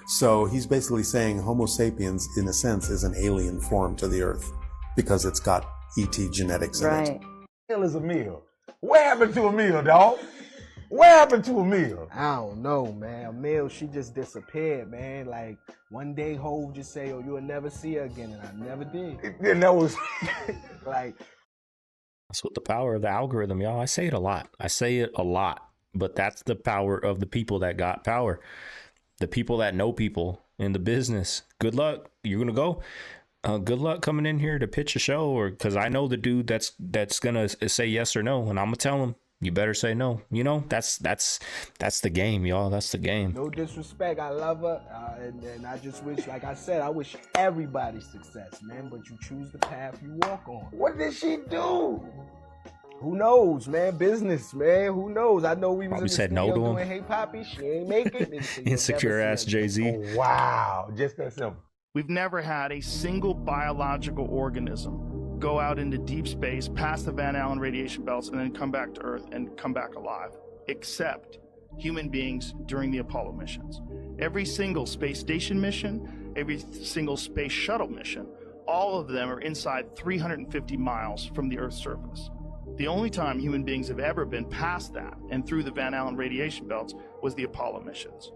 So he's basically saying Homo sapiens, in a sense, is an alien form to the earth because it's got ET genetics in it. Hell is a meal. What happened to a meal, dog? What happened to a meal? I don't know, man. A meal, she just disappeared, man. Like, one day Hov just say, oh, you'll never see her again, and I never did. And that was... like... That's what the power of the algorithm, y'all. I say it a lot. But that's the power of the people that got power. The people that know people in the business. Good luck. You're going to go. Good luck coming in here to pitch a show, or because I know the dude that's going to say yes or no, and I'm going to tell him, you better say no. You know, that's the game, y'all. That's the game. No disrespect. I love her. And I just wish, like I said, I wish everybody success, man. But you choose the path you walk on. What did she do? Who knows, man? Business, man. Who knows? I know we was Probably in the said no studio to him. doing Hey Poppy. She ain't make it. Insecure ass Jay-Z. Oh, wow. Just that simple. We've never had a single biological organism go out into deep space, past the Van Allen radiation belts, and then come back to Earth and come back alive, except human beings during the Apollo missions. Every single space station mission, every single space shuttle mission, all of them are inside 350 miles from the Earth's surface. The only time human beings have ever been past that and through the Van Allen radiation belts was the Apollo missions.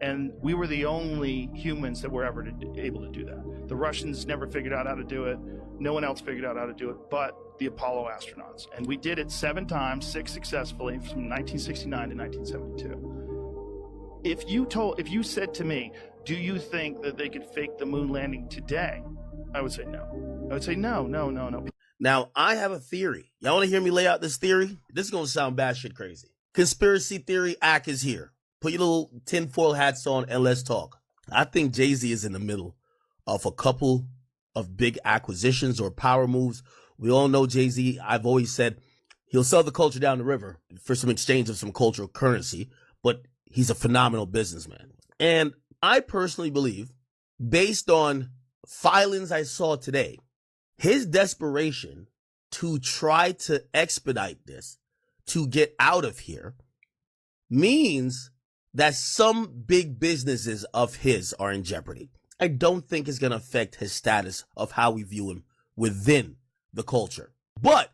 And we were the only humans that were ever able to do that. The Russians never figured out how to do it. No one else figured out how to do it but the Apollo astronauts. And we did it 7 times, 6 successfully, from 1969 to 1972. If you said to me, do you think that they could fake the moon landing today? I would say no. I would say no. Now, I have a theory. Y'all want to hear me lay out this theory? This is going to sound batshit crazy. Conspiracy theory act is here. Put your little tinfoil hats on and let's talk. I think Jay-Z is in the middle of a couple of big acquisitions or power moves. We all know Jay-Z. I've always said he'll sell the culture down the river for some exchange of some cultural currency, but he's a phenomenal businessman. And I personally believe, based on filings I saw today, his desperation to try to expedite this, to get out of here, means that some big businesses of his are in jeopardy. I don't think it's going to affect his status of how we view him within the culture. But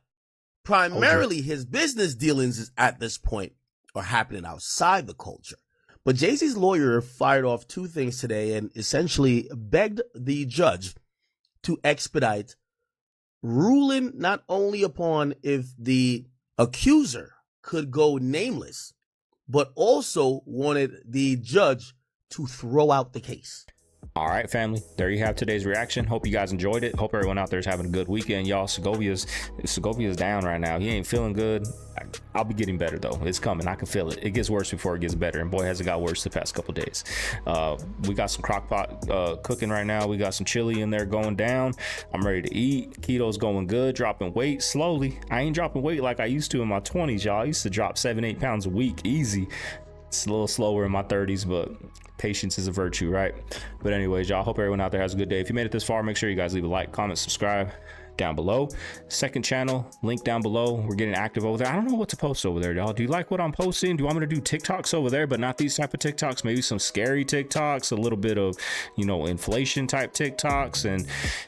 primarily his business dealings at this point are happening outside the culture. But Jay-Z's lawyer fired off 2 things today and essentially begged the judge to expedite ruling not only upon if the accuser could go nameless, but also wanted the judge to throw out the case. All right, family, there you have today's reaction. Hope you guys enjoyed it. Hope everyone out there is having a good weekend. Y'all, Segovia's down right now. He ain't feeling good. I'll be getting better though. It's coming. I can feel it. It gets worse before it gets better, and boy, has it got worse the past couple days. We got some crock pot cooking right now. We got some chili in there going down. I'm ready to eat. Keto's going good. Dropping weight slowly. I ain't dropping weight like I used to in my 20s, y'all. I used to drop 7-8 pounds a week easy. It's a little slower in my 30s, but patience is a virtue, right? But anyways, y'all, hope everyone out there has a good day. If you made it this far, make sure you guys leave a like, comment, subscribe. down below. Second channel, link down below. We're getting active over there. I don't know what to post over there, y'all. Do you like what I'm posting? Do you want me to do TikToks over there, but not these type of TikToks? Maybe some scary TikToks, a little bit of, you know, inflation type TikToks, and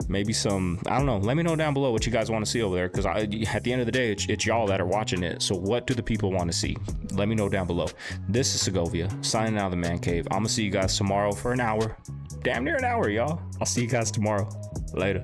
maybe some, I don't know. Let me know down below what you guys want to see over there, because at the end of the day, it's y'all that are watching it. So what do the people want to see? Let me know down below. This is Segovia signing out of the Man Cave. I'm gonna see you guys tomorrow for an hour, damn near an hour, y'all. I'll see you guys tomorrow. Later.